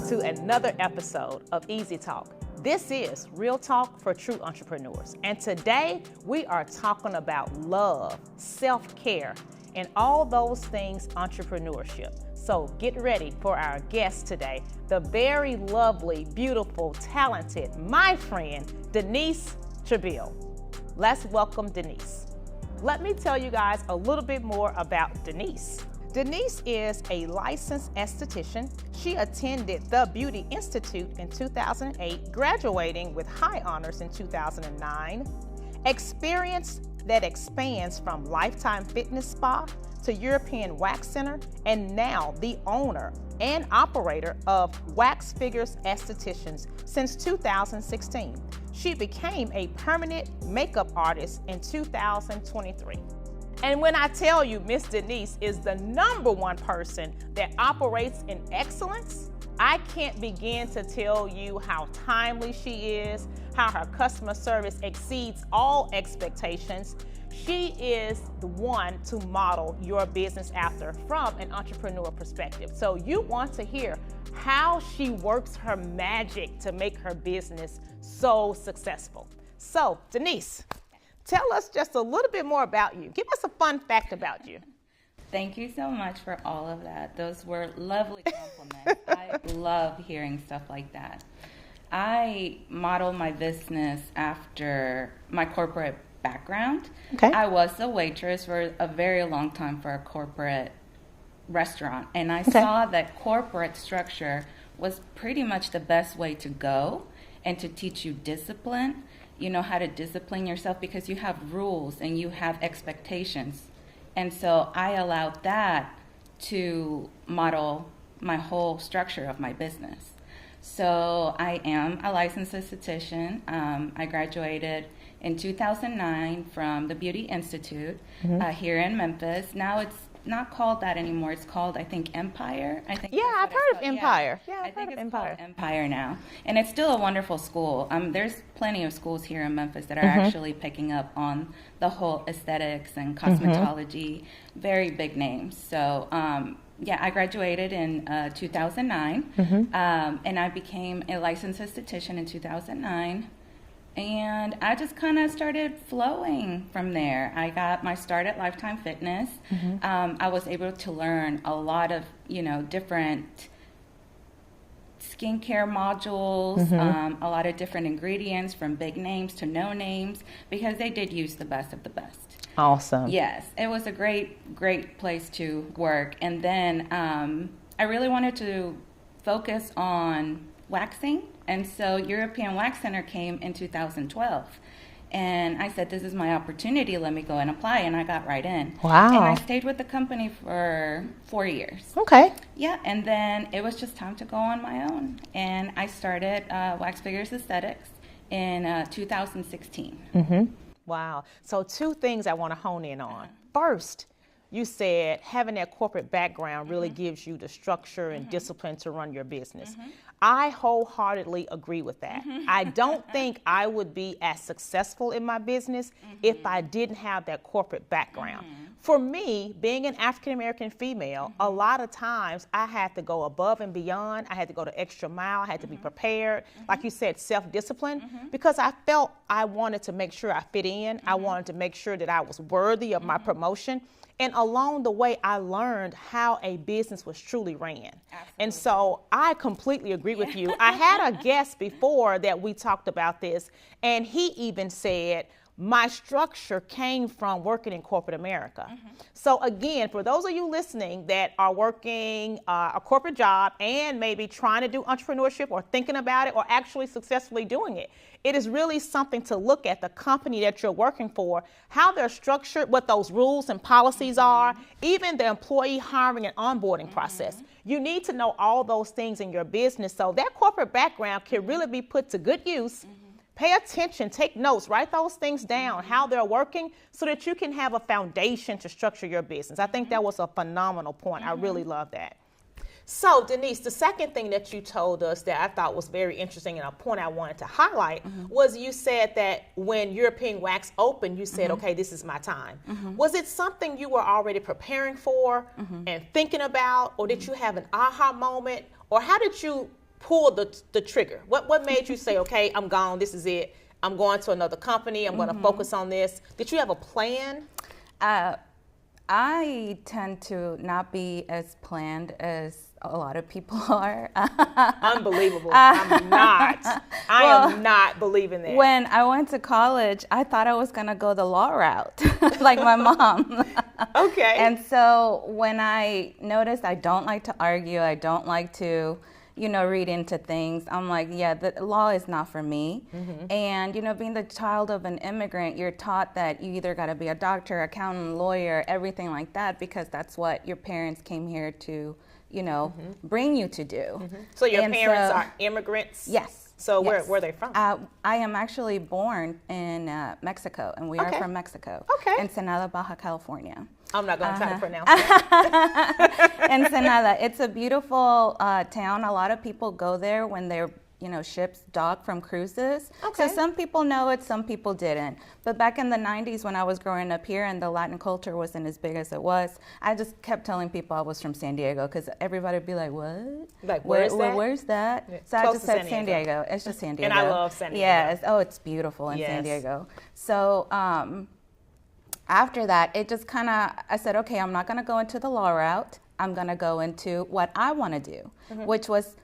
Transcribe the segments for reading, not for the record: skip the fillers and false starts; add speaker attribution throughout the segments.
Speaker 1: to another episode of Easy Talk. This is Real Talk for True Entrepreneurs. And today we are talking about love, self-care, and all those things entrepreneurship. So get ready for our guest today, the very lovely, beautiful, talented, my friend, Denice Trebil. Let's welcome Denice. Let me tell you guys a little bit more about Denice. Denice is a licensed esthetician. She attended the Beauty Institute in 2008, graduating with high honors in 2009. Experience that expands from Lifetime Fitness Spa to European Wax Center, and now the owner and operator of Wax Figures Estheticians since 2016. She became a permanent makeup artist in 2023. And when I tell you Miss Denice is the #1 person that operates in excellence, I can't begin to tell you how timely she is, how her customer service exceeds all expectations. She is the one to model your business after from an entrepreneur perspective. So you want to hear how she works her magic to make her business so successful. So Denice, tell us just a little bit more about you. Give us a fun fact about you.
Speaker 2: Thank you so much for all of that. Those were lovely compliments. I love hearing stuff like that. I model my business after my corporate background.
Speaker 1: Okay.
Speaker 2: I was a waitress for a very long time for a corporate restaurant, and I saw that corporate structure was pretty much the best way to go and to teach you discipline. You know how to discipline yourself because you have rules and you have expectations. And so I allowed that to model my whole structure of my business. So I am a licensed esthetician. I graduated in 2009 from the Beauty Institute here in Memphis. Now it's not called that anymore. It's called, I think, Empire.
Speaker 1: Yeah, I've heard of Empire. Yeah,
Speaker 2: I think it's called Empire now. And it's still a wonderful school. There's plenty of schools here in Memphis that are actually picking up on the whole aesthetics and cosmetology, very big names. So, I graduated in 2009, and I became a licensed esthetician in 2009. And I just kind of started flowing from there. I got my start at Lifetime Fitness. I was able to learn a lot of, different skincare modules, a lot of different ingredients from big names to no names, because they did use the best of the best.
Speaker 1: Awesome.
Speaker 2: Yes, it was a great place to work. And then I really wanted to focus on waxing. And so European Wax Center came in 2012. And I said, this is my opportunity. Let me go and apply. And I got right in.
Speaker 1: Wow.
Speaker 2: And I stayed with the company for 4 years.
Speaker 1: Okay.
Speaker 2: Yeah. And then it was just time to go on my own. And I started Wax Figures Aesthetics in 2016.
Speaker 1: Wow. So 2 things I want to hone in on. First, you said having that corporate background really gives you the structure and discipline to run your business. I wholeheartedly agree with that. I don't think I would be as successful in my business if I didn't have that corporate background. For me, being an African-American female, a lot of times I had to go above and beyond. I had to go the extra mile. I had to be prepared. Like you said, self-discipline, because I felt I wanted to make sure I fit in. I wanted to make sure that I was worthy of my promotion. And along the way, I learned how a business was truly ran. Absolutely. And so I completely agree with you. I had a guest before that we talked about this, and he even said, my structure came from working in corporate America. So again, for those of you listening that are working a corporate job and maybe trying to do entrepreneurship or thinking about it or actually successfully doing it, it is really something to look at the company that you're working for, how they're structured, what those rules and policies are, even the employee hiring and onboarding process. You need to know all those things in your business so that corporate background can really be put to good use. Pay attention, take notes, write those things down, how they're working, so that you can have a foundation to structure your business. I think that was a phenomenal point. I really love that. So, Denice, the second thing that you told us that I thought was very interesting and a point I wanted to highlight was you said that when European Wax opened, you said, okay, this is my time. Was it something you were already preparing for and thinking about, or did you have an aha moment, or how did you pull the trigger? What made you say, okay, I'm gone, this is it, I'm going to another company, I'm going to focus on this? Did you have a plan?
Speaker 2: I tend to not be as planned as a lot of people are.
Speaker 1: Unbelievable. I am not believing that.
Speaker 2: When I went to college, I thought I was going to go the law route, like my mom.
Speaker 1: Okay.
Speaker 2: And so when I noticed I don't like to argue, I don't like to, read into things, I'm like, yeah, the law is not for me. And, being the child of an immigrant, you're taught that you either got to be a doctor, accountant, lawyer, everything like that, because that's what your parents came here to, bring you to do.
Speaker 1: So your parents are immigrants?
Speaker 2: Yes.
Speaker 1: So where are they from?
Speaker 2: I am actually born in Mexico, and we are from Mexico.
Speaker 1: Okay.
Speaker 2: Ensenada, Baja California.
Speaker 1: I'm not going to try to pronounce that.
Speaker 2: Ensenada. It's a beautiful town. A lot of people go there when they're, ships dock from cruises.
Speaker 1: Okay.
Speaker 2: So some people know it, some people didn't. But back in the 90s when I was growing up here and the Latin culture wasn't as big as it was, I just kept telling people I was from San Diego because everybody would be like, what?
Speaker 1: Like, where's that?
Speaker 2: Where's that?
Speaker 1: Yeah.
Speaker 2: So
Speaker 1: Close
Speaker 2: I just
Speaker 1: to
Speaker 2: said San Diego. It's just San Diego.
Speaker 1: And I love San Diego.
Speaker 2: Yeah. It's beautiful in San Diego. So after that, it just I said, okay, I'm not going to go into the law route. I'm going to go into what I want to do, which was,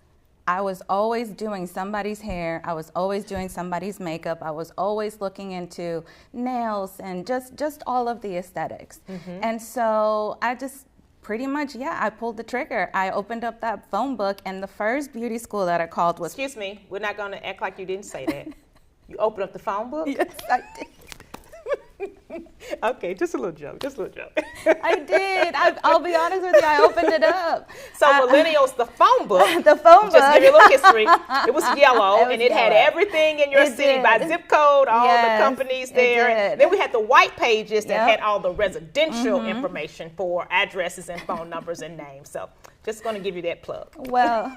Speaker 2: I was always doing somebody's hair. I was always doing somebody's makeup. I was always looking into nails and just all of the aesthetics. And so I just pretty much, I pulled the trigger. I opened up that phone book, and the first beauty school that I called was...
Speaker 1: Excuse me, we're not going to act like you didn't say that. You opened up the phone book?
Speaker 2: Yes, I did.
Speaker 1: Okay, just a little joke.
Speaker 2: I did. I'll be honest with you. I opened it up.
Speaker 1: So millennials, the phone book.
Speaker 2: Just
Speaker 1: give you a little history. It was yellow, and it had everything in your city by zip code, all the companies there. Then we had the white pages that had all the residential information for addresses and phone numbers and names. So just going to give you that plug.
Speaker 2: Well,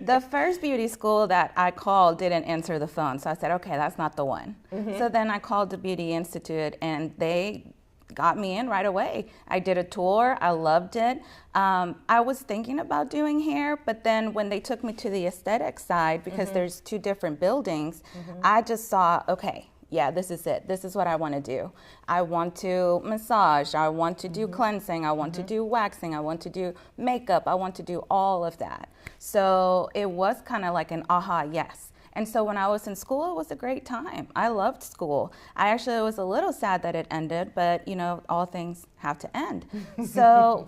Speaker 2: the first beauty school that I called didn't answer the phone. So I said, okay, that's not the one. So then I called the Beauty Institute, and they got me in right away. I did a tour. I loved it. I was thinking about doing hair, but then when they took me to the aesthetic side, because there's two different buildings, I just saw, okay, yeah, this is it. This is what I want to do. I want to massage. I want to do cleansing. I want to do waxing. I want to do makeup. I want to do all of that. So it was kind of like an aha, yes. And so when I was in school, it was a great time. I loved school. I actually was a little sad that it ended, but all things have to end. So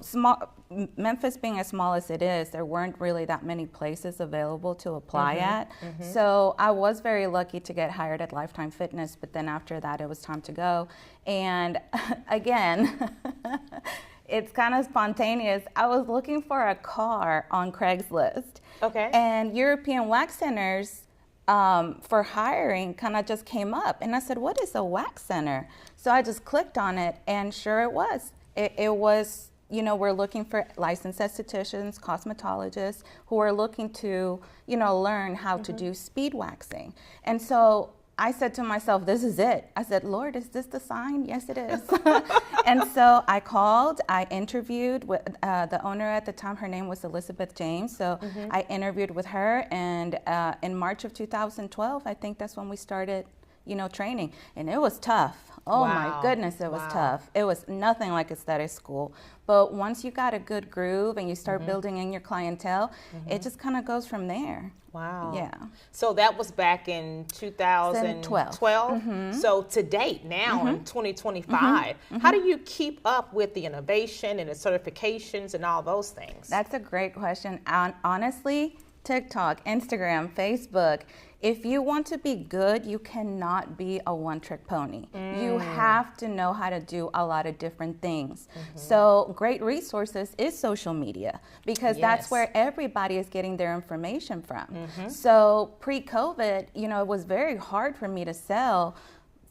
Speaker 2: Memphis being as small as it is, there weren't really that many places available to apply at. So I was very lucky to get hired at Lifetime Fitness, but then after that, it was time to go. And again, it's kind of spontaneous. I was looking for a car on Craigslist.
Speaker 1: Okay.
Speaker 2: And European wax centers for hiring kind of just came up. And I said, what is a wax center? So I just clicked on it, and sure it was. It was, we're looking for licensed estheticians, cosmetologists who are looking to, learn how to do speed waxing. And so I said to myself, this is it. I said, Lord, is this the sign? Yes, it is. And so I called, I interviewed with the owner at the time. Her name was Elizabeth James. So I interviewed with her, and in March of 2012, I think that's when we started, training. And it was tough. Oh my goodness, it was tough. It was nothing like aesthetic school. But once you got a good groove and you start building in your clientele, it just kind of goes from there.
Speaker 1: Wow.
Speaker 2: Yeah.
Speaker 1: So that was back in 2012. So to date, now in 2025, how do you keep up with the innovation and the certifications and all those things?
Speaker 2: That's a great question. Honestly, TikTok, Instagram, Facebook. If you want to be good, you cannot be a one-trick pony. You have to know how to do a lot of different things. So great resources is social media, because that's where everybody is getting their information from. So pre-COVID, it was very hard for me to sell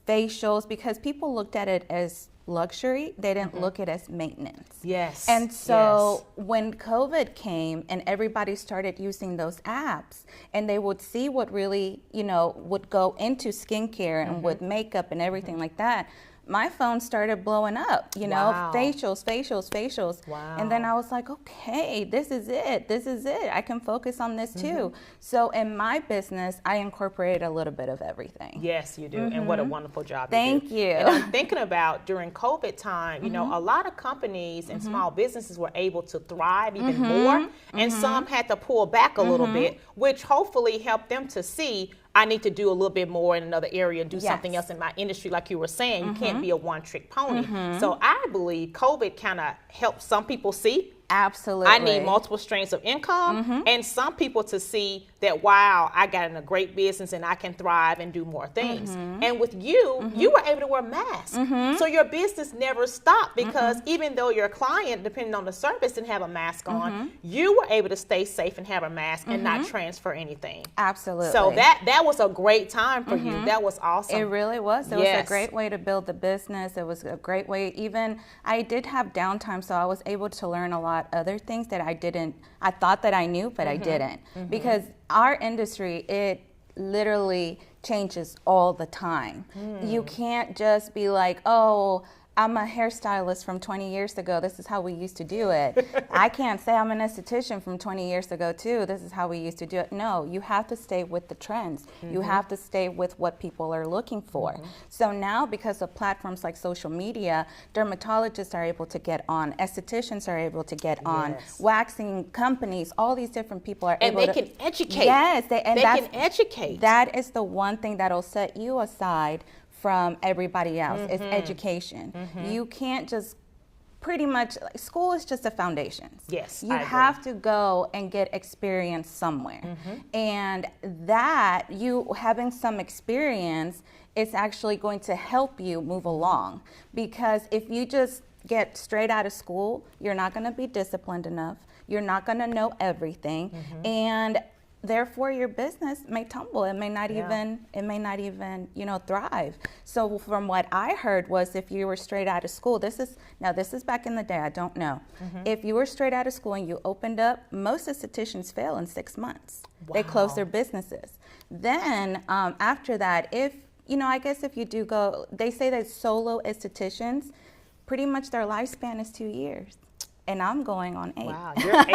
Speaker 2: facials because people looked at it as luxury. They didn't look at it as maintenance.
Speaker 1: Yes.
Speaker 2: And so when COVID came and everybody started using those apps, and they would see what really, would go into skincare and with makeup and everything like that, my phone started blowing up, you know,
Speaker 1: Wow.
Speaker 2: facials.
Speaker 1: Wow.
Speaker 2: And then I was like, okay, this is it. I can focus on this too. So in my business, I incorporated a little bit of everything.
Speaker 1: Yes, you do. And what a wonderful job
Speaker 2: Thank
Speaker 1: you do.
Speaker 2: you.
Speaker 1: And I'm thinking about during COVID time, you know, a lot of companies and small businesses were able to thrive even more. And some had to pull back a little bit, which hopefully helped them to see, I need to do a little bit more in another area and do something else in my industry. Like you were saying, you can't be a one-trick pony. So I believe COVID kind of helped some people see,
Speaker 2: Absolutely.
Speaker 1: I need multiple streams of income, and some people to see that, wow, I got in a great business and I can thrive and do more things. And with you, you were able to wear masks. So your business never stopped because even though your client, depending on the service, didn't have a mask on, you were able to stay safe and have a mask and not transfer anything.
Speaker 2: Absolutely.
Speaker 1: So that was a great time for you. That was awesome.
Speaker 2: It really was. It was a great way to build the business. It was a great way. Even I did have downtime, so I was able to learn a lot other things that I thought that I knew, but I didn't. Because our industry, it literally changes all the time. You can't just be like, oh, I'm a hairstylist from 20 years ago. This is how we used to do it. I can't say I'm an esthetician from 20 years ago too. This is how we used to do it. No, you have to stay with the trends. You have to stay with what people are looking for. So now, because of platforms like social media, dermatologists are able to get on, estheticians are able to get on, waxing companies, all these different people are able to.
Speaker 1: And they can educate.
Speaker 2: Yes,
Speaker 1: they can educate.
Speaker 2: That is the one thing that'll set you aside from everybody else. It's education. You can't just pretty much, school is just a foundation.
Speaker 1: Yes,
Speaker 2: you have to go and get experience somewhere. And that, you having some experience is actually going to help you move along. Because if you just get straight out of school, you're not going to be disciplined enough. You're not going to know everything. And therefore your business may tumble. It may not even, you know, thrive. So from what I heard was, if you were straight out of school, this is back in the day, I don't know. If you were straight out of school and you opened up, most estheticians fail in 6 months. They close their businesses. Then after that, if, you know, I guess if you do go, they say that solo estheticians, pretty much their lifespan is 2 years. And I'm going on 8.
Speaker 1: Wow, you're 8.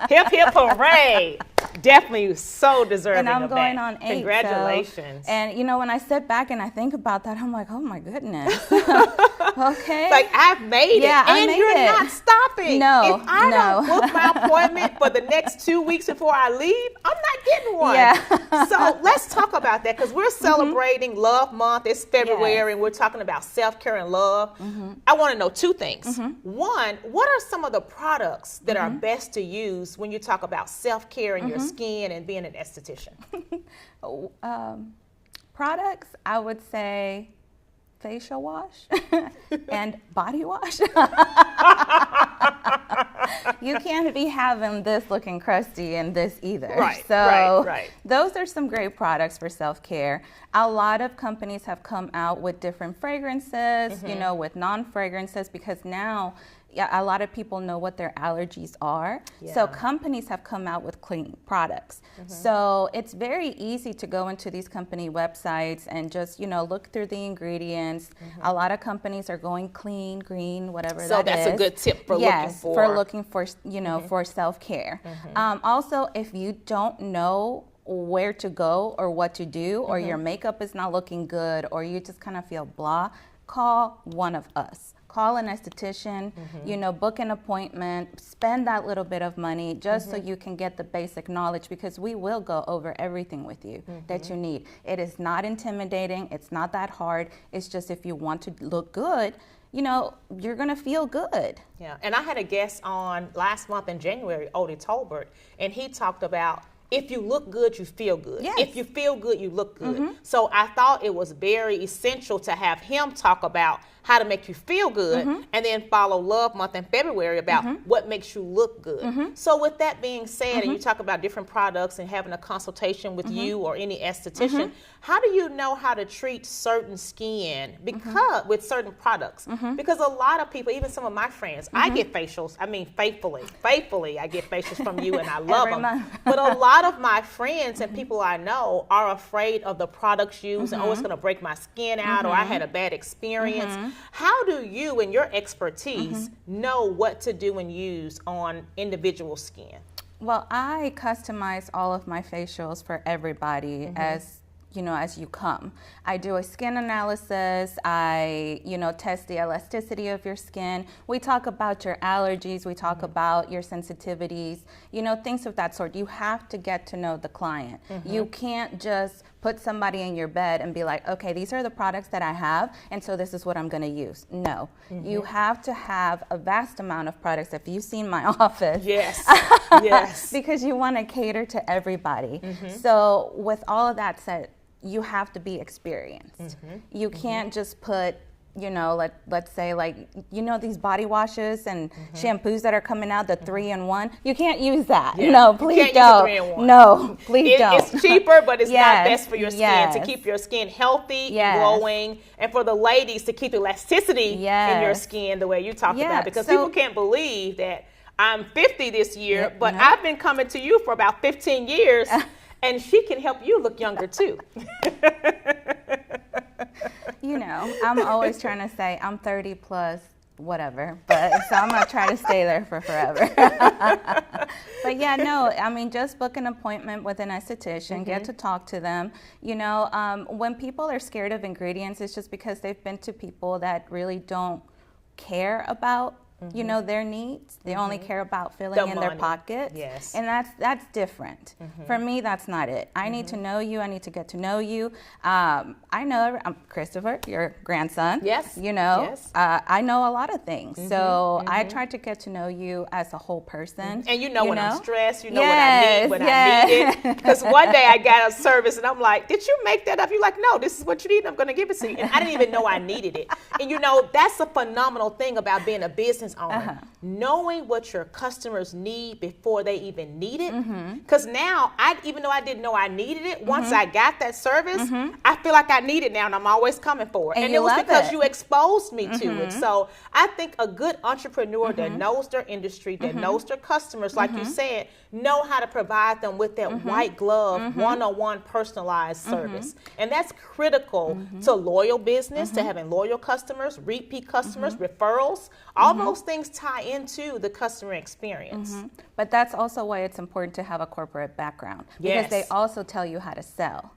Speaker 1: Hip, hip, hooray. Definitely so deserving
Speaker 2: and I'm
Speaker 1: of
Speaker 2: going
Speaker 1: that.
Speaker 2: on 8.
Speaker 1: Congratulations.
Speaker 2: So, and, you know, when I sit back and I think about that, I'm like, oh, my goodness. Okay.
Speaker 1: Like, I've made it. And you're not stopping.
Speaker 2: No,
Speaker 1: if I don't book my appointment for the next 2 weeks before I leave, I'm not getting one.
Speaker 2: Yeah.
Speaker 1: So let's talk about that, because we're celebrating Love Month. It's February, and we're talking about self-care and love. I want to know 2 things. One, what are some of the products that are best to use when you talk about self-care and your skin and being an esthetician?
Speaker 2: Products, I would say facial wash and body wash. You can't be having this looking crusty and this either. Right. Those are some great products for self-care. A lot of companies have come out with different fragrances, you know, with non-fragrances, because now a lot of people know what their allergies are. So companies have come out with clean products. So it's very easy to go into these company websites and just, you know, look through the ingredients. A lot of companies are going clean, green, whatever that is.
Speaker 1: So that's a good tip for
Speaker 2: looking for, you know, for self-care. Also, if you don't know where to go or what to do, or your makeup is not looking good, or you just kind of feel blah, call one of us. Call an esthetician, you know, book an appointment, spend that little bit of money just so you can get the basic knowledge, because we will go over everything with you that you need. It is not intimidating. It's not that hard. It's just, if you want to look good, you know, you're going to feel good.
Speaker 1: Yeah. And I had a guest on last month in January, Odie Tolbert, and he talked about, if you look good, you feel good.
Speaker 2: Yes.
Speaker 1: If you feel good, you look good. So I thought it was very essential to have him talk about how to make you feel good, and then follow Love Month in February about what makes you look good. So with that being said, and you talk about different products and having a consultation with you or any esthetician, how do you know how to treat certain skin with certain products? Because a lot of people, even some of my friends, I get facials, I mean faithfully I get facials from you, and I love them. But a lot lot of my friends and people I know are afraid of the products used and, oh, it's going to break my skin out, or I had a bad experience. How do you, in your expertise, know what to do and use on individual skin?
Speaker 2: Well, I customize all of my facials for everybody as you come. I do a skin analysis. I, test the elasticity of your skin. We talk about your allergies. We talk about your sensitivities, things of that sort. You have to get to know the client. You can't just put somebody in your bed and be like, okay, these are the products that I have, and so this is what I'm going to use. No, you have to have a vast amount of products. If you've seen my office,
Speaker 1: yes,
Speaker 2: because you want to cater to everybody. So with all of that said, you have to be experienced. You can't just put, let's say these body washes and shampoos that are coming out, the 3-in-1. You can't use that. No, please don't. No, please don't.
Speaker 1: It's cheaper, but it's not best for your skin. To keep your skin healthy, glowing, and for the ladies to keep elasticity in your skin the way you talked about. Because people can't believe that I'm 50 this year, but I've been coming to you for about 15 years. And she can help you look younger too.
Speaker 2: I'm always trying to say I'm 30 plus whatever, but so I'm not trying to stay there for forever. But just book an appointment with an esthetician, get to talk to them. When people are scared of ingredients, it's just because they've been to people that really don't care about their needs. They only care about filling in their pockets.
Speaker 1: Yes.
Speaker 2: And that's different. For me, that's not it. I need to know you. I need to get to know you. I know Christopher, your grandson.
Speaker 1: Yes.
Speaker 2: I know a lot of things. So I try to get to know you as a whole person.
Speaker 1: And when I'm stressed, what I need, when I need it. Because one day I got a service and I'm like, did you make that up? You're like, no, this is what you need. I'm going to give it to you. And I didn't even know I needed it. And that's a phenomenal thing about being a business owner, knowing what your customers need before they even need it. Because now, even though I didn't know I needed it, once I got that service, I feel like I need it now, and I'm always coming for it. And it was because you exposed me to it. So I think a good entrepreneur that knows their industry, that knows their customers, like you said, know how to provide them with that white glove, one-on-one personalized service. And that's critical to loyal business, to having loyal customers, repeat customers, referrals. All those things tie into the customer experience.
Speaker 2: But that's also why it's important to have a corporate background, because they also tell you how to sell,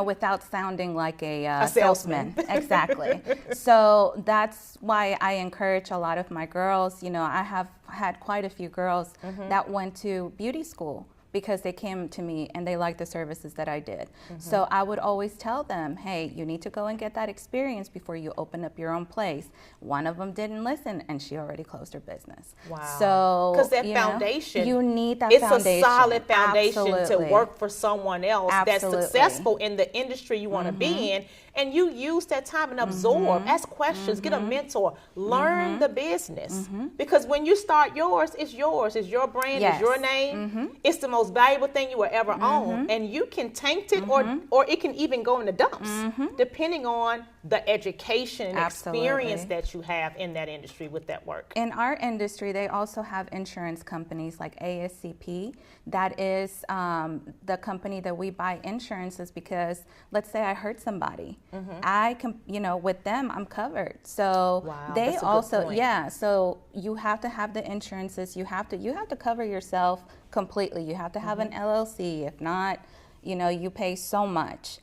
Speaker 2: without sounding like a salesman. Exactly. So that's why I encourage a lot of my girls. I have had quite a few girls that went to beauty school because they came to me and they liked the services that I did. So I would always tell them, hey, you need to go and get that experience before you open up your own place. One of them didn't listen, and she already closed her business.
Speaker 1: Wow.
Speaker 2: So
Speaker 1: because that foundation,
Speaker 2: you need that
Speaker 1: foundation. It's a solid foundation to work for someone else that's successful in the industry you want to be in. And you use that time and absorb, ask questions, get a mentor, learn the business. Because when you start yours, it's yours. It's your brand, it's your name. It's the most valuable thing you will ever own. And you can taint it or it can even go in the dumps, depending on the education and experience that you have in that industry with that work.
Speaker 2: In our industry, they also have insurance companies like ASCP. That is the company that we buy insurances because, let's say I hurt somebody. I can, with them, I'm covered. So they also, so you have to have the insurances. You have to cover yourself completely. You have to have an LLC. If not, you pay so much.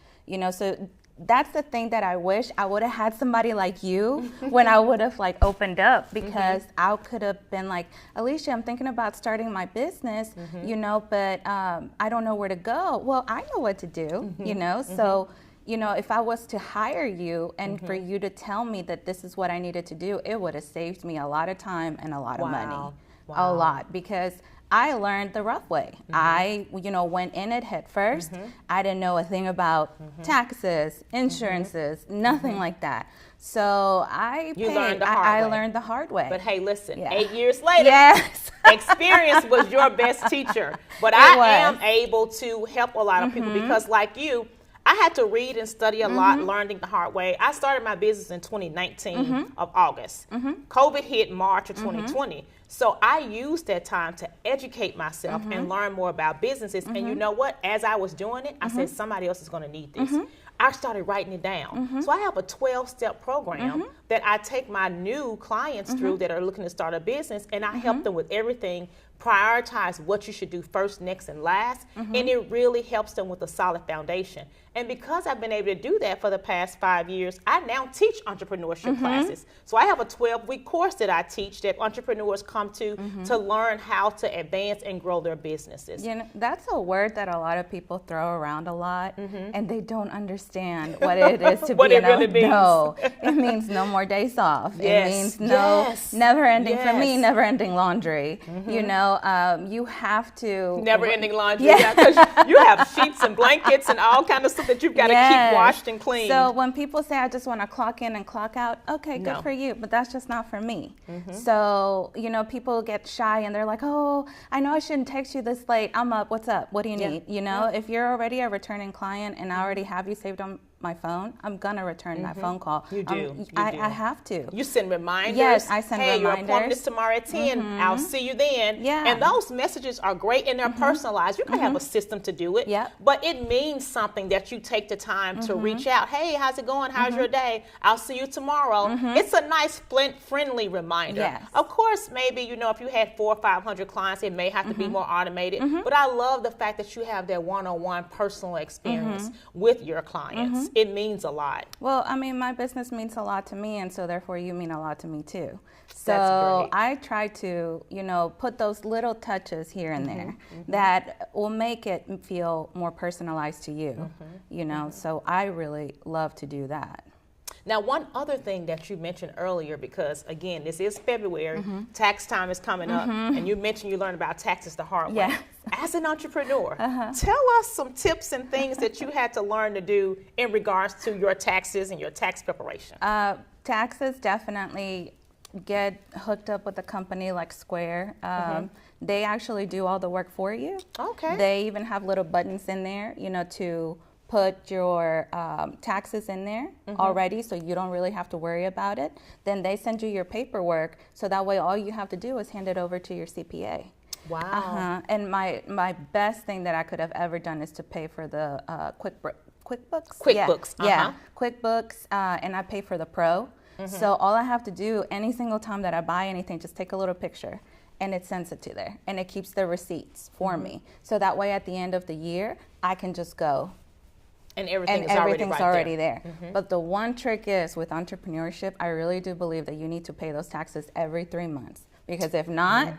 Speaker 2: So that's the thing that I wish I would have had somebody like you when I would have opened up, because I could have been like, Alicia, I'm thinking about starting my business, but I don't know where to go. Well, I know what to do, so if I was to hire you and for you to tell me that this is what I needed to do, it would have saved me a lot of time and a lot of money. A lot, because I learned the rough way. I, went in it head first. I didn't know a thing about taxes, insurances, nothing like that. So I learned the hard way.
Speaker 1: But hey, listen, 8 years later, experience was your best teacher. But I am able to help a lot of people because, like you, I had to read and study a lot, learning the hard way. I started my business in 2019 of August. COVID hit March of 2020. So I used that time to educate myself and learn more about businesses. And you know what? As I was doing it, I said, somebody else is going to need this. I started writing it down. So I have a 12-step program that I take my new clients through that are looking to start a business, and I help them with everything. Prioritize what you should do first, next, and last, and it really helps them with a solid foundation. And because I've been able to do that for the past 5 years, I now teach entrepreneurship classes. So I have a 12-week course that I teach that entrepreneurs come to learn how to advance and grow their businesses.
Speaker 2: You know, that's a word that a lot of people throw around a lot, and they don't understand what it is to
Speaker 1: what
Speaker 2: be
Speaker 1: it really means.
Speaker 2: No, it means no more days off.
Speaker 1: Yes.
Speaker 2: It means no never ending for me,
Speaker 1: Yes.
Speaker 2: never ending laundry. You know, you have to
Speaker 1: Never ending laundry, because you have sheets and blankets and all kind of stuff that you've got to keep washed and cleaned.
Speaker 2: So when people say, I just want to clock in and clock out, okay, good for you, but that's just not for me. So, you know, people get shy and they're like, oh, I know I shouldn't text you this late. I'm up. What's up? What do you need? You know, if you're already a returning client and I already have you saved on my phone, I'm gonna return that phone call.
Speaker 1: You do.
Speaker 2: I have to.
Speaker 1: You send reminders.
Speaker 2: Yes, I send reminders.
Speaker 1: Hey, your appointment is tomorrow at 10. I'll see you then.
Speaker 2: Yeah.
Speaker 1: And those messages are great and they're personalized. You can have a system to do it.
Speaker 2: Yep.
Speaker 1: But it means something that you take the time to reach out. Hey, how's it going? How's your day? I'll see you tomorrow. It's a nice, friendly reminder.
Speaker 2: Yes.
Speaker 1: Of course, maybe, you know, if you had 400 or 500 clients, it may have to be more automated. But I love the fact that you have that one-on-one personal experience with your clients. It means a lot.
Speaker 2: Well, I mean, my business means a lot to me, and so therefore you mean a lot to me too. So
Speaker 1: That's great.
Speaker 2: I try to, you know, put those little touches here and there that will make it feel more personalized to you, you know, so I really love to do that.
Speaker 1: Now, one other thing that you mentioned earlier, because again, this is February, tax time is coming up, and you mentioned you learned about taxes the hard way.
Speaker 2: Yes.
Speaker 1: As an entrepreneur, tell us some tips and things that you had to learn to do in regards to your taxes and your tax preparation.
Speaker 2: Taxes, definitely get hooked up with a company like Square. They actually do all the work for you.
Speaker 1: Okay.
Speaker 2: They even have little buttons in there, you know, to put your taxes in there already, so you don't really have to worry about it. Then they send you your paperwork, so that way all you have to do is hand it over to your CPA.
Speaker 1: Wow.
Speaker 2: And my best thing that I could have ever done is to pay for the QuickBooks.
Speaker 1: QuickBooks.
Speaker 2: Yeah, QuickBooks, and I pay for the Pro. So all I have to do any single time that I buy anything, just take a little picture, and it sends it to there, and it keeps the receipts for me. So that way, at the end of the year, I can just go.
Speaker 1: And everything's
Speaker 2: already there. But the one trick is with entrepreneurship, I really do believe that you need to pay those taxes every 3 months. Because if not,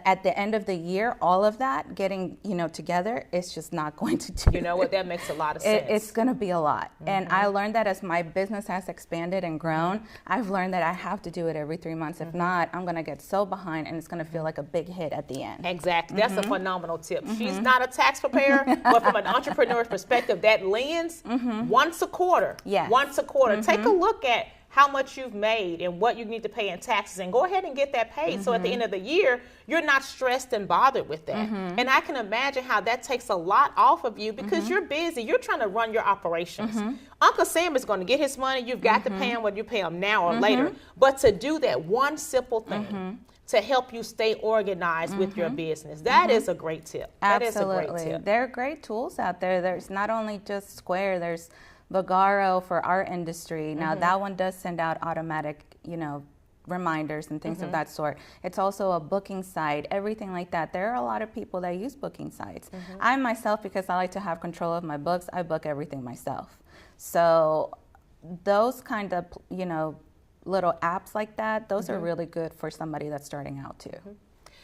Speaker 2: at the end of the year, all of that getting, you know, together, it's just not going to do.
Speaker 1: You know what? That makes a lot of sense.
Speaker 2: It's going to be a lot. And I learned that as my business has expanded and grown, I've learned that I have to do it every 3 months. If not, I'm going to get so behind and it's going to feel like a big hit at the end.
Speaker 1: Exactly. That's a phenomenal tip. She's not a tax preparer, but from an entrepreneur's perspective, that lens, once a quarter.
Speaker 2: Yes.
Speaker 1: Once a quarter. Take a look at how much you've made and what you need to pay in taxes, and go ahead and get that paid. So at the end of the year, you're not stressed and bothered with that. And I can imagine how that takes a lot off of you because you're busy. You're trying to run your operations. Uncle Sam is going to get his money. You've got to pay him whether you pay him now or later. But to do that one simple thing to help you stay organized with your business, that is a great tip. That
Speaker 2: Absolutely.
Speaker 1: is a great tip.
Speaker 2: There are great tools out there. There's not only just Square, there's Vagaro for our industry. Now that one does send out automatic, you know, reminders and things of that sort. It's also a booking site, everything like that. There are a lot of people that use booking sites. I myself, because I like to have control of my books, I book everything myself. So those kind of, you know, little apps like that, those are really good for somebody that's starting out too.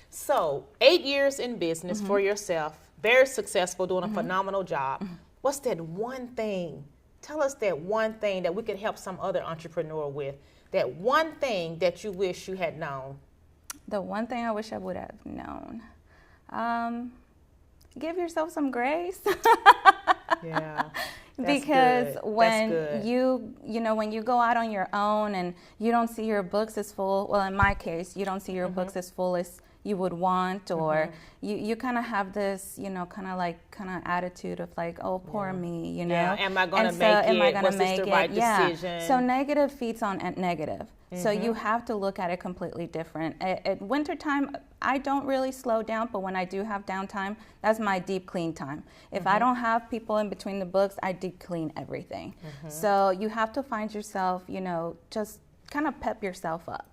Speaker 1: So 8 years in business for yourself, very successful, doing a phenomenal job. What's that one thing? Tell us that one thing that we could help some other entrepreneur with. That one thing that you wish you had known.
Speaker 2: The one thing I wish I would have known. Give yourself some grace.
Speaker 1: Yeah.
Speaker 2: Because when you know, when you go out on your own and you don't see your books as full, well, in my case, you don't see your books as full as you would want, or you kind of have this, kind of attitude of like, oh, poor me,
Speaker 1: Yeah, am I going to make it?
Speaker 2: Am I going to
Speaker 1: Was
Speaker 2: make
Speaker 1: this the right
Speaker 2: it?
Speaker 1: decision?
Speaker 2: Yeah. So negative feeds on negative. So you have to look at it completely different. At wintertime, I don't really slow down, but when I do have downtime, that's my deep clean time. If I don't have people in between the books, I deep clean everything. So you have to find yourself, just kind of pep yourself up.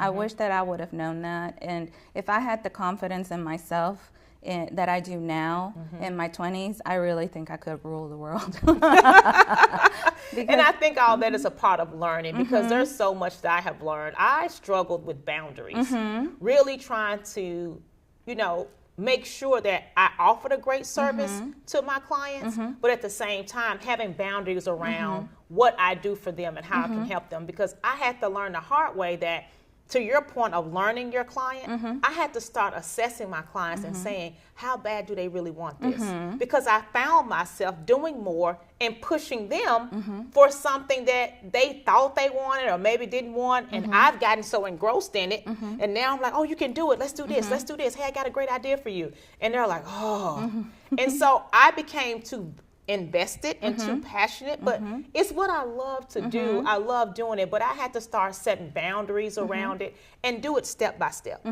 Speaker 2: I wish that I would have known that. And if I had the confidence in myself that I do now in my 20s, I really think I could rule the world.
Speaker 1: And I think all that is a part of learning, because there's so much that I have learned. I struggled with boundaries, really trying to, make sure that I offered a great service to my clients, but at the same time having boundaries around what I do for them and how I can help them, because I had to learn the hard way that, to your point of learning your client, I had to start assessing my clients and saying, how bad do they really want this? Because I found myself doing more and pushing them for something that they thought they wanted or maybe didn't want. And I've gotten so engrossed in it. And now I'm like, oh, you can do it. Let's do this. Let's do this. Hey, I got a great idea for you. And they're like, oh. And so I became too invested and too passionate, but it's what I love to do. I love doing it, but I had to start setting boundaries around it and do it step by step.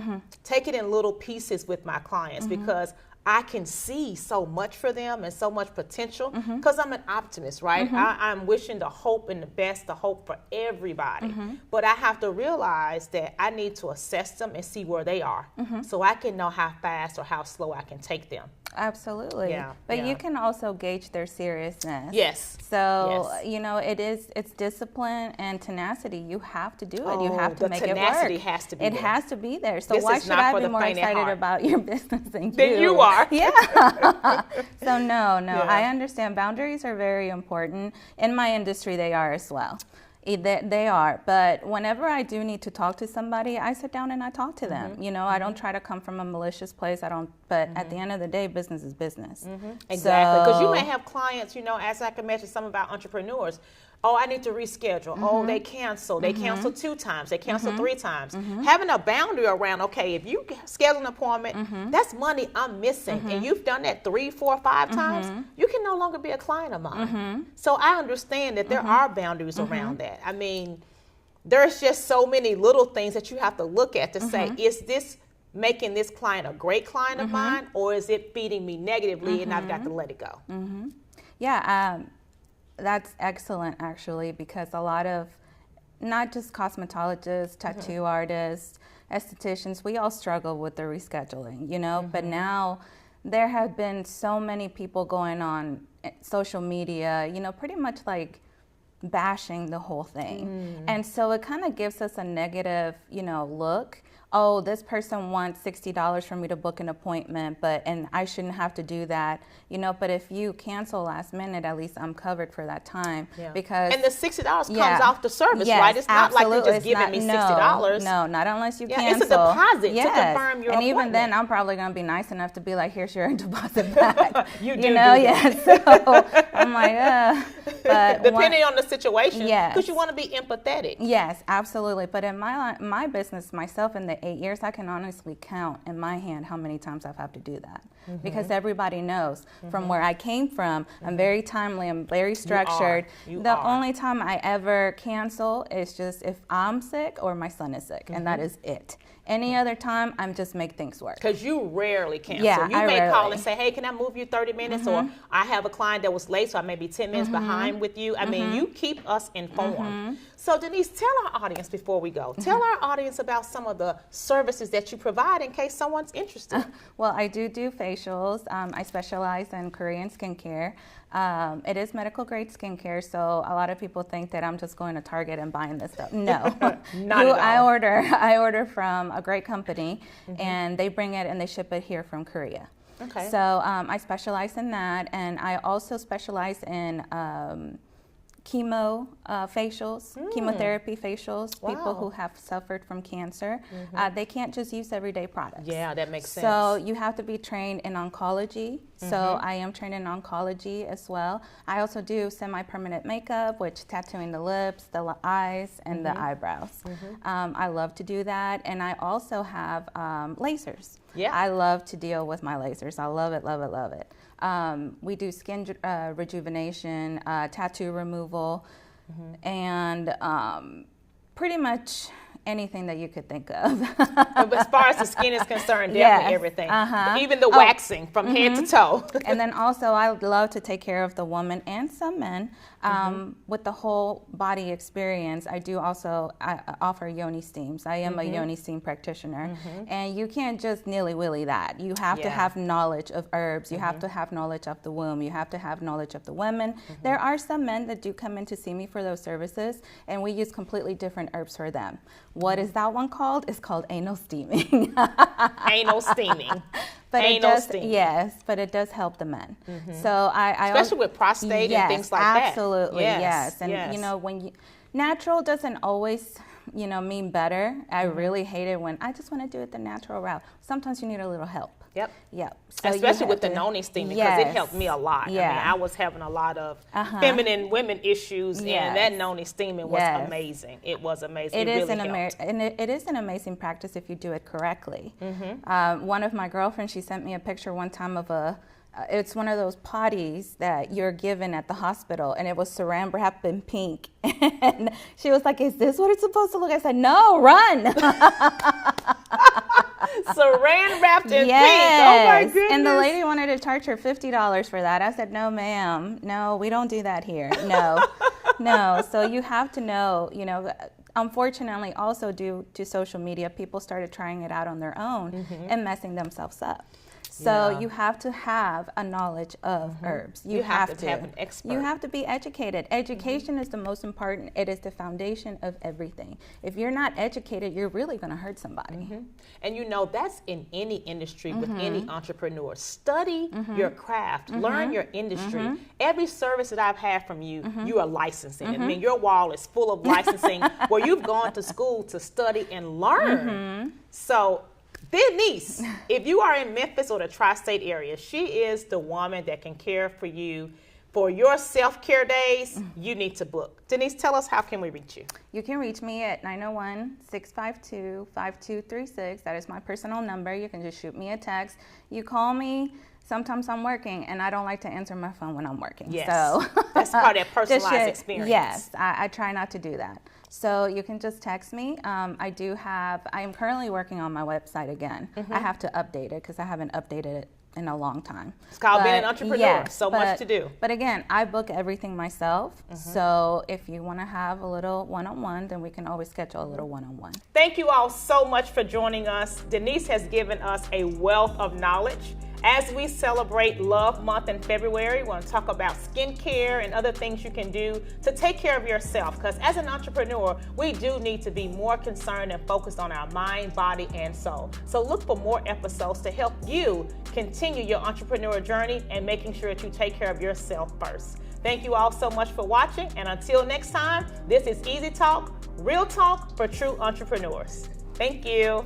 Speaker 1: Take it in little pieces with my clients, because I can see so much for them and so much potential, because I'm an optimist, right? I'm wishing the hope and the best, the hope for everybody. But I have to realize that I need to assess them and see where they are, so I can know how fast or how slow I can take them.
Speaker 2: Absolutely.
Speaker 1: Yeah,
Speaker 2: but you can also gauge their seriousness.
Speaker 1: Yes.
Speaker 2: So, it's discipline and tenacity. You have to do it. You have to make it work.
Speaker 1: Tenacity has to be there.
Speaker 2: It has to be there. So
Speaker 1: This
Speaker 2: why
Speaker 1: is
Speaker 2: should
Speaker 1: not
Speaker 2: I
Speaker 1: for
Speaker 2: be
Speaker 1: the
Speaker 2: more
Speaker 1: faint at
Speaker 2: excited
Speaker 1: heart.
Speaker 2: about your business than
Speaker 1: Then you are.
Speaker 2: Yeah. So no, I understand boundaries are very important. In my industry, they are as well. They are, but whenever I do need to talk to somebody, I sit down and I talk to them. I don't try to come from a malicious place. But at the end of the day, business is business.
Speaker 1: Exactly, because you may have clients, as I can mention some of our entrepreneurs. Oh, I need to reschedule. Oh, they cancel. They cancel 2 times. They cancel 3 times. Having a boundary around, okay, if you schedule an appointment, that's money I'm missing. And you've done that 3, 4, 5 times, you can no longer be a client of mine. So I understand that there are boundaries around that. I mean, there's just so many little things that you have to look at to say, is this making this client a great client of mine, or is it feeding me negatively and I've got to let it go?
Speaker 2: Yeah, that's excellent, actually, because a lot of, not just cosmetologists, tattoo artists, estheticians, we all struggle with the rescheduling, but now there have been so many people going on social media, pretty much like bashing the whole thing. And so it kind of gives us a negative, look. Oh, this person wants $60 for me to book an appointment, and I shouldn't have to do that, but if you cancel last minute, at least I'm covered for that time. Because
Speaker 1: and the $60 comes off the service, right? It's not like you're just giving me $60.
Speaker 2: No, not unless you cancel.
Speaker 1: It's a deposit to confirm your appointment.
Speaker 2: And even then, I'm probably going to be nice enough to be like, here's your deposit back.
Speaker 1: you do that.
Speaker 2: So I'm like, but
Speaker 1: depending on the situation, because you want to be empathetic.
Speaker 2: Yes, absolutely. But in my business, myself, in the 8 years, I can honestly count in my hand how many times I've had to do that. Because everybody knows from where I came from, I'm very timely, I'm very structured. The only time I ever cancel is just if I'm sick or my son is sick, and that is it. Any other time, I'm just make things work.
Speaker 1: Because you rarely cancel.
Speaker 2: Yeah,
Speaker 1: you may call and say, hey, can I move you 30 minutes? Or I have a client that was late, so I may be 10 minutes behind with you. I mean, you keep us informed. So Denice, tell our audience before we go, tell our audience about some of the services that you provide in case someone's interested.
Speaker 2: Well, I do facials. I specialize in Korean skincare. It is medical grade skincare, so a lot of people think that I'm just going to Target and buying this stuff. No,
Speaker 1: not at all.
Speaker 2: I order from a great company, and they bring it and they ship it here from Korea.
Speaker 1: Okay.
Speaker 2: So I specialize in that, and I also specialize in chemotherapy facials,
Speaker 1: Wow.
Speaker 2: people who have suffered from cancer. They can't just use everyday products.
Speaker 1: Yeah, that makes sense.
Speaker 2: So you have to be trained in oncology. So I am trained in oncology as well. I also do semi-permanent makeup, which tattooing the lips, the eyes, and the eyebrows. I love to do that. And I also have lasers.
Speaker 1: Yeah.
Speaker 2: I love to deal with my lasers. I love it, love it, love it. We do skin rejuvenation, tattoo removal, and pretty much anything that you could think of.
Speaker 1: But as far as the skin is concerned, definitely everything. Even the waxing from head to toe.
Speaker 2: And then also I would love to take care of the woman and some men with the whole body experience. I do also offer yoni steams. I am a yoni steam practitioner. And you can't just nilly-willy that. You have to have knowledge of herbs. You have to have knowledge of the womb. You have to have knowledge of the women. There are some men that do come in to see me for those services, and we use completely different herbs for them. What is that one called? It's called anal steaming.
Speaker 1: Anal steaming.
Speaker 2: But
Speaker 1: Anal
Speaker 2: it does,
Speaker 1: steaming.
Speaker 2: yes, but it does help the men. So I
Speaker 1: Especially with prostate and things like that.
Speaker 2: Absolutely, yes. And
Speaker 1: yes.
Speaker 2: you know, when natural doesn't always, you know, mean better. I really hate it when I just want to do it the natural route. Sometimes you need a little help.
Speaker 1: Yep.
Speaker 2: Yep. So
Speaker 1: especially with the noni steaming, because it helped me a lot.
Speaker 2: Yeah.
Speaker 1: I mean, I was having a lot of feminine women issues, and that noni steaming was amazing. It was amazing.
Speaker 2: It is
Speaker 1: really
Speaker 2: it is an amazing practice if you do it correctly. One of my girlfriends, she sent me a picture one time of it's one of those potties that you're given at the hospital, and it was saran wrapped in pink. And she was like, "Is this what it's supposed to look?" I said, "No, run."
Speaker 1: Saran wrapped in pink. Oh my goodness.
Speaker 2: And the lady wanted to charge her $50 for that. I said, "No, ma'am. No, we don't do that here. No." No. So you have to know, you know, unfortunately also due to social media, people started trying it out on their own and messing themselves up. So you have to have a knowledge of herbs. You have to
Speaker 1: have an expert.
Speaker 2: You have to be educated. Education is the most important. It is the foundation of everything. If you're not educated, you're really going to hurt somebody.
Speaker 1: And you know, that's in any industry with any entrepreneur. Study your craft, learn your industry. Every service that I've had from you, you are licensing. I mean, your wall is full of licensing where you've gone to school to study and learn. So Denice, if you are in Memphis or the tri-state area, she is the woman that can care for you for your self-care days. You need to book. Denice, tell us, how can we reach you?
Speaker 2: You can reach me at 901-652-5236. That is my personal number. You can just shoot me a text. You call me. Sometimes I'm working, and I don't like to answer my phone when I'm working.
Speaker 1: Yes,
Speaker 2: so
Speaker 1: that's part of that personalized experience.
Speaker 2: Yes, I try not to do that. So you can just text me. I am currently working on my website again. I have to update it because I haven't updated it in a long time.
Speaker 1: It's called being an entrepreneur.
Speaker 2: Yes,
Speaker 1: much to do.
Speaker 2: But again, I book everything myself. So if you want to have a little one-on-one, then we can always schedule a little one-on-one.
Speaker 1: Thank you all so much for joining us. Denice has given us a wealth of knowledge. As we celebrate Love Month in February, we want to talk about skincare and other things you can do to take care of yourself. Because as an entrepreneur, we do need to be more concerned and focused on our mind, body, and soul. So look for more episodes to help you continue your entrepreneur journey and making sure that you take care of yourself first. Thank you all so much for watching. And until next time, this is Easy Talk, real talk for true entrepreneurs. Thank you.